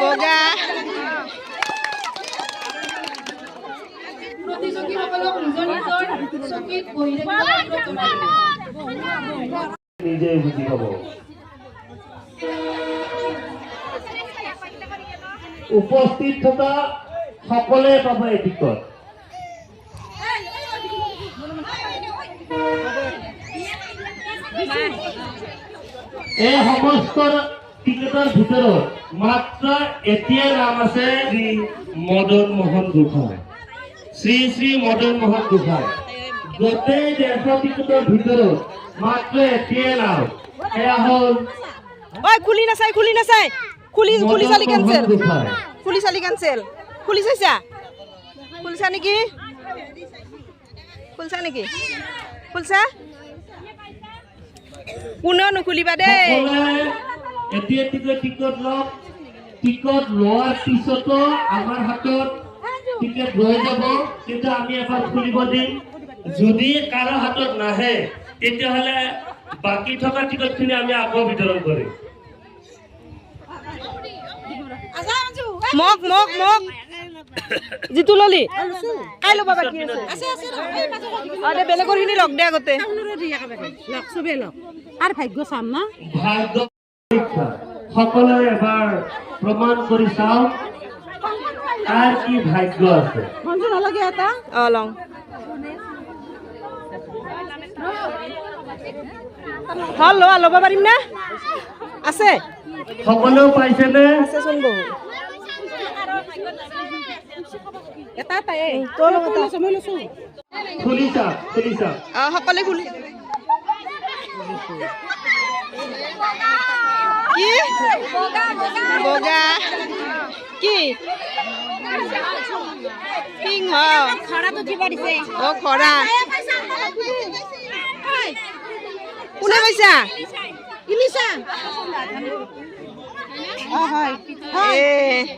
বগা প্ৰতিযোগীসকলক নিজৰ নিজৰ চকীত বহি নিজে বুজি পাব। উপস্থিত থকা সকলে পাব এই টিকট। এই সমস্ত টিকটৰ ভিতৰত মাত্ৰ এতিয়া নাম আছে শ্ৰী মদন মোহন গোহাঁই। শ্ৰী শ্ৰী মদন মোহন গোহাঁই। গোটেই 150 টিকটৰ ভিতৰত মাত্ৰ এতিয়া নাম এয়া হ'ল খুলি নাচাই খুলি চালি কেঞ্চেল খুলি চালি কেঞ্চেল খুলি চাইছা খুলিছা নেকি খুলছা কোনেও নুখুলিবা দেই। এতিয়া টিকট লোৱাৰ পিছতো আমাৰ হাতত টিকেট ৰৈ যাব, কিন্তু আমি এবাৰ খুলিব দিম। যদি কাৰো হাতত নাহে তেতিয়াহ'লে বাকী থকা টিকটখিনি আমি আকৌ বিতৰণ কৰিম। মোক যিটো ললি খাই ল'বা বাকী আছে বেলেগৰ খিনি লগ দে আগতে আৰু ভাগ্য চাম না ভাগ্য সকলোৱে এবাৰ প্ৰমাণ কৰি চাওক তাৰ কি ভাগ্য আছে। মঞ্জু নালাগে এটা লং হল ল'ব পাৰিম না আছে সকলেও পাইছেনে? আছেচোন বহু এটা খুলিছা সকলে খুলি কি বগা কি সিংহ খৰাটো দিব দিছে খৰা কোনে পাইছা ইলিছা হয়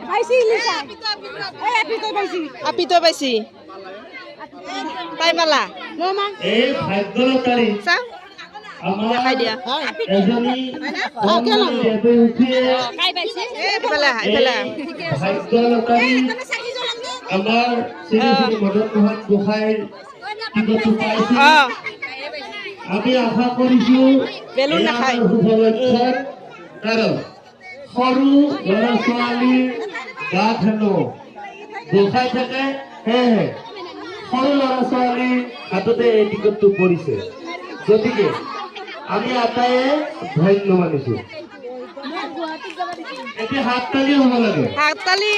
পাইছি ইলিছা আপিতো পাইছি তাই পালা এই ভাগ্যলতাৰী চা দেখাই দিয়া এজনী ভাগ্যলতাৰী আমাৰ শ্ৰী শ্ৰী মদন মোহন গোহাঁইৰ টিকটটো পাইছে। আমি আশা কৰিছো বেলুন নাখায় সুফলক্ষণ, কাৰণ সৰু ল'ৰা ছোৱালীৰ গাত হেনো গোসাঁই থাকে, সেয়েহে সৰু ল'ৰা ছোৱালীৰ হাততে এই টিকটটো পৰিছে। গতিকে আমি আটাইয়ে ধন্য মানিছো। এতিয়া হাততালি হ'ব লাগে। হাততালি